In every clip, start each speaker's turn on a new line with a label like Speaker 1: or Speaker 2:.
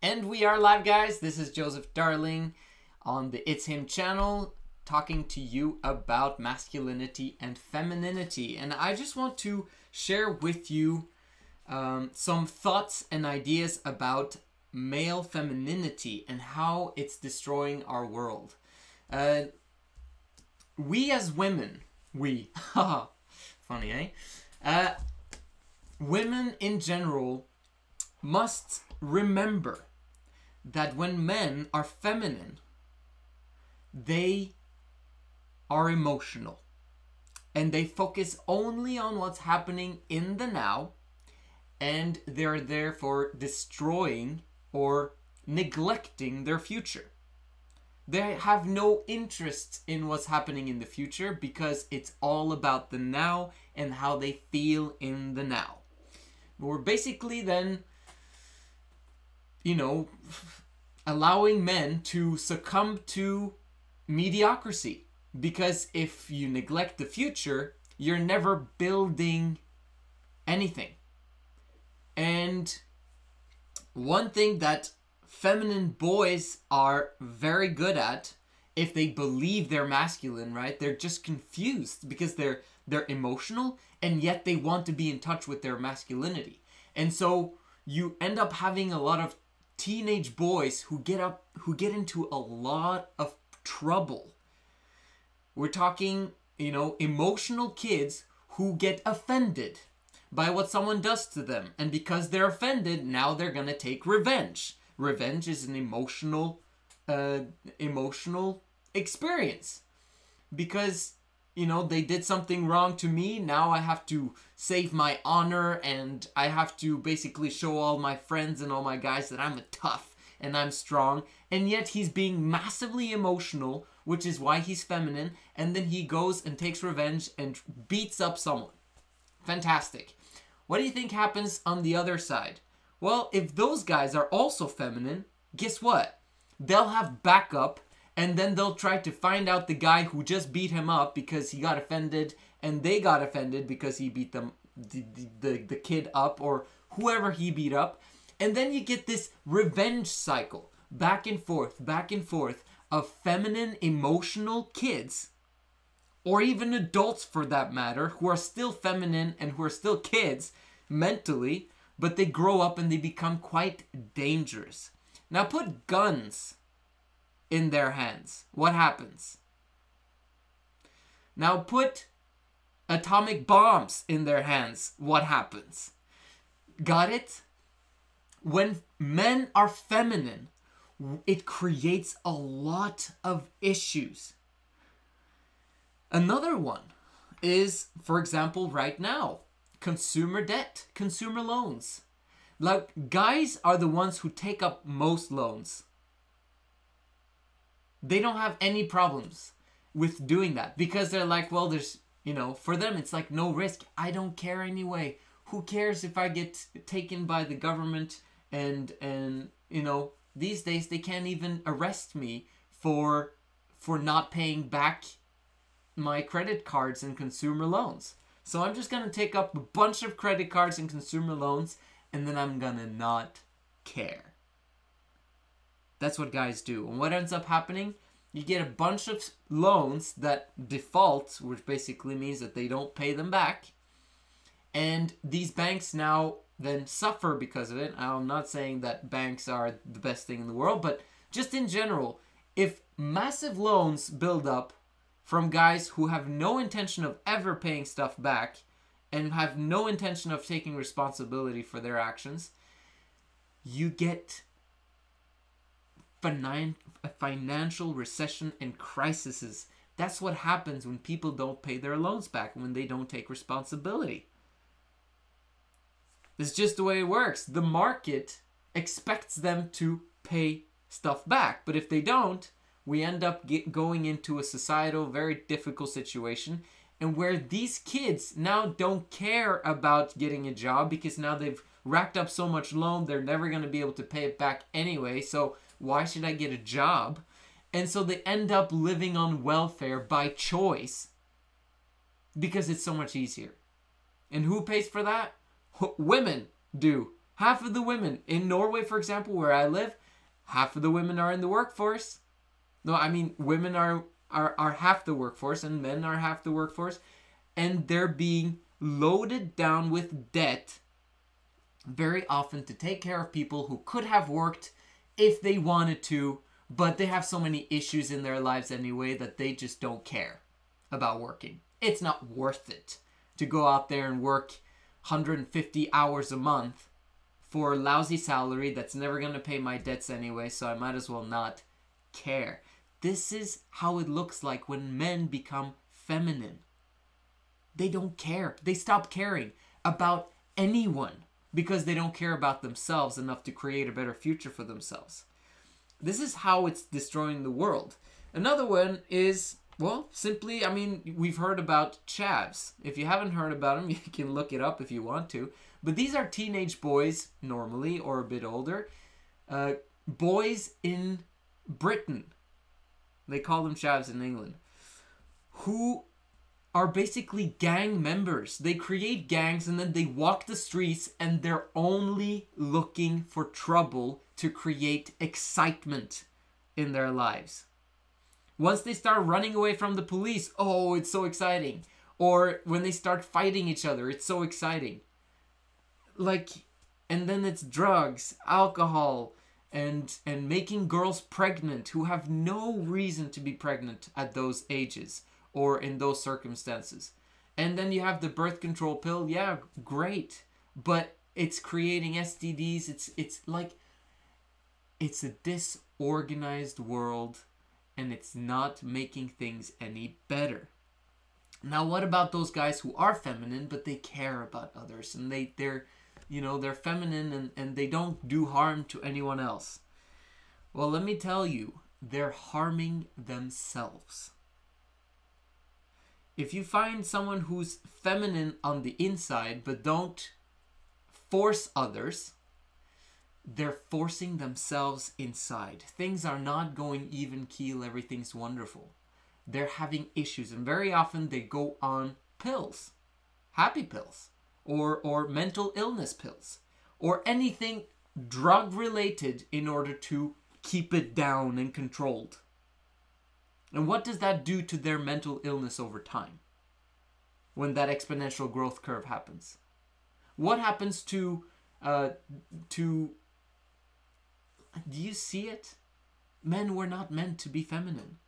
Speaker 1: And we are live, guys. This is Joseph Darling on the It's Him channel, talking to you about masculinity and femininity. And I just want to share with you some thoughts and ideas about male femininity and how it's destroying our world. We as women, funny, eh? Women in general must remember that when men are feminine, they are emotional. And they focus only on what's happening in the now, and they're therefore destroying or neglecting their future. They have no interest in what's happening in the future because it's all about the now and how they feel in the now. We're basically then, allowing men to succumb to mediocrity. Because if you neglect the future, you're never building anything. And one thing that feminine boys are very good at, if they believe they're masculine, right? They're just confused because they're emotional and yet they want to be in touch with their masculinity. And so you end up having a lot of teenage boys who get into a lot of trouble. We're talking, emotional kids who get offended by what someone does to them. And because they're offended, now they're going to take revenge. Revenge is an emotional experience. Because, they did something wrong to me. Now I have to save my honor and I have to basically show all my friends and all my guys that I'm tough and I'm strong. And yet he's being massively emotional, which is why he's feminine. And then he goes and takes revenge and beats up someone. Fantastic. What do you think happens on the other side? Well, if those guys are also feminine, guess what? They'll have backup, and then they'll try to find out the guy who just beat him up because he got offended, and they got offended because he beat them, the kid up, or whoever he beat up. And then you get this revenge cycle, back and forth, of feminine, emotional kids, or even adults for that matter, who are still feminine and who are still kids mentally, but they grow up and they become quite dangerous. Now put guns in their hands. What happens? Now put atomic bombs in their hands. What happens? Got it? When men are feminine, it creates a lot of issues. Another one is, for example, right now, consumer debt, consumer loans. Like, guys are the ones who take up most loans. They don't have any problems with doing that because they're like, well, there's, for them, it's like no risk. I don't care anyway. Who cares if I get taken by the government and these days they can't even arrest me for not paying back my credit cards and consumer loans. So I'm just going to take up a bunch of credit cards and consumer loans and then I'm going to not care. That's what guys do. And what ends up happening? You get a bunch of loans that default, which basically means that they don't pay them back. And these banks now then suffer because of it. I'm not saying that banks are the best thing in the world, but just in general, if massive loans build up from guys who have no intention of ever paying stuff back and have no intention of taking responsibility for their actions, you get a financial recession and crises. That's what happens when people don't pay their loans back, when they don't take responsibility. It's just the way it works. The market expects them to pay stuff back, but if they don't, we end up going into a societal, very difficult situation, and where these kids now don't care about getting a job because now they've racked up so much loan, they're never going to be able to pay it back anyway, so why should I get a job? And so they end up living on welfare by choice because it's so much easier. And who pays for that? Women do. Half of the women in Norway, for example, where I live, half of the women are in the workforce. No, I mean, women are half the workforce and men are half the workforce. And they're being loaded down with debt very often to take care of people who could have worked if they wanted to, but they have so many issues in their lives anyway that they just don't care about working. It's not worth it to go out there and work 150 hours a month for a lousy salary that's never going to pay my debts anyway, so I might as well not care. This is how it looks like when men become feminine. They don't care. They stop caring about anyone because they don't care about themselves enough to create a better future for themselves. This is how it's destroying the world. Another one is, well, simply, I mean, we've heard about chavs. If you haven't heard about them, you can look it up if you want to. But these are teenage boys, normally, or a bit older. Boys in Britain. They call them chavs in England. Who are basically gang members. They create gangs and then they walk the streets and they're only looking for trouble to create excitement in their lives. Once they start running away from the police, oh, it's so exciting. Or when they start fighting each other, it's so exciting. And then it's drugs, alcohol, and making girls pregnant who have no reason to be pregnant at those ages or in those circumstances. And then you have the birth control pill. Yeah, great. But it's creating STDs. It's a disorganized world, and it's not making things any better. Now, what about those guys who are feminine, but they care about others, and they're feminine and they don't do harm to anyone else? Well, let me tell you, they're harming themselves. If you find someone who's feminine on the inside, but don't force others, they're forcing themselves inside. Things are not going even keel. Everything's wonderful. They're having issues, and very often they go on pills, happy pills, or mental illness pills, or anything drug related in order to keep it down and controlled. And what does that do to their mental illness over time when that exponential growth curve happens? What happens to do you see it? Men were not meant to be feminine.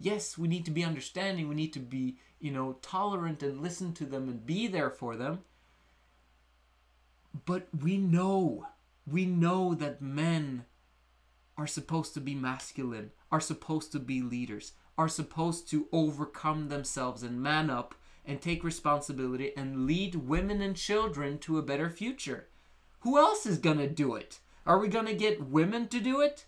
Speaker 1: Yes, we need to be understanding. We need to be, tolerant and listen to them and be there for them. But we know that men are supposed to be masculine, are supposed to be leaders, are supposed to overcome themselves and man up and take responsibility and lead women and children to a better future. Who else is gonna do it? Are we gonna get women to do it?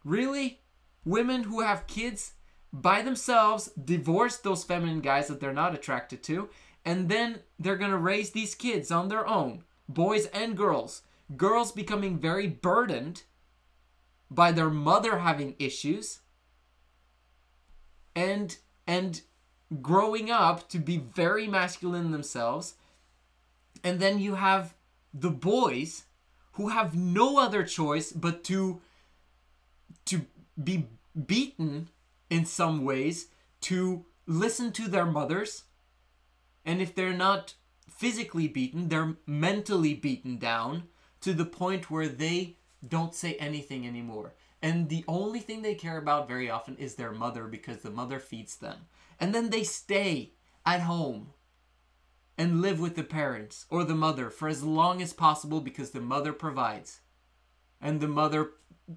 Speaker 1: Really? Women who have kids by themselves, divorce those feminine guys that they're not attracted to, and then they're gonna raise these kids on their own, boys and girls. Girls becoming very burdened by their mother having issues, and growing up to be very masculine themselves. And then you have the boys who have no other choice but to be beaten in some ways, to listen to their mothers. And if they're not physically beaten, they're mentally beaten down to the point where they don't say anything anymore. And the only thing they care about very often is their mother, because the mother feeds them. And then they stay at home and live with the parents or the mother for as long as possible because the mother provides. And the mother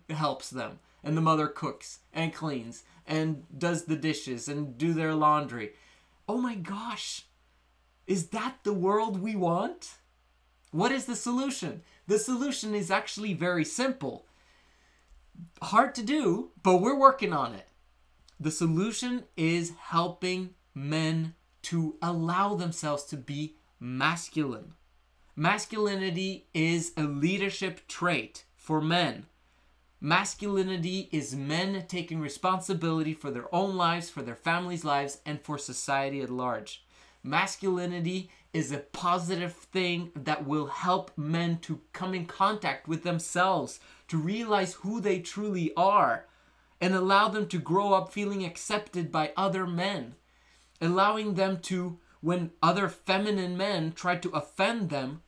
Speaker 1: helps them. And the mother cooks and cleans and does the dishes and do their laundry. Oh my gosh. Is that the world we want? What is the solution? The solution is actually very simple. Hard to do, but we're working on it. The solution is helping men to allow themselves to be masculine. Masculinity is a leadership trait for men. Masculinity is men taking responsibility for their own lives, for their families' lives, and for society at large. Masculinity is a positive thing that will help men to come in contact with themselves, to realize who they truly are, and allow them to grow up feeling accepted by other men. Allowing them to, when other feminine men try to offend them,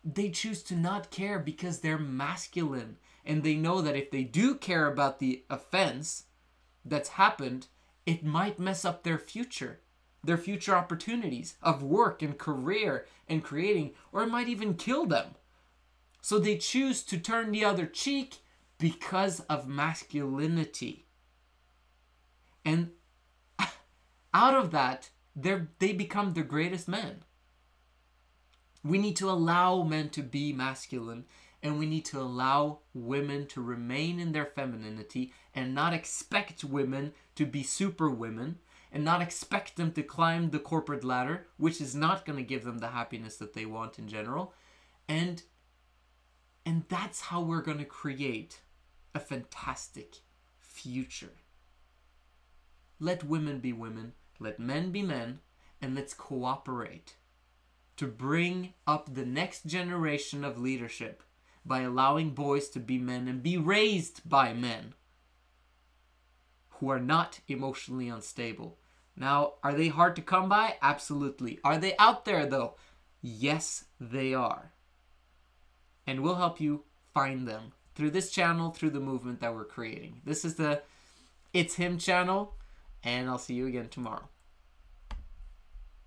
Speaker 1: they choose to not care because they're masculine. And they know that if they do care about the offense that's happened, it might mess up their future opportunities of work and career and creating, or it might even kill them. So they choose to turn the other cheek because of masculinity. And out of that, they become the greatest men. We need to allow men to be masculine, and we need to allow women to remain in their femininity and not expect women to be super women, and not expect them to climb the corporate ladder, which is not going to give them the happiness that they want in general. And that's how we're going to create a fantastic future. Let women be women, let men be men, and let's cooperate to bring up the next generation of leadership by allowing boys to be men and be raised by men who are not emotionally unstable. Now, are they hard to come by? Absolutely. Are they out there though? Yes, they are. And we'll help you find them through this channel, through the movement that we're creating. This is the It's Him channel, and I'll see you again tomorrow.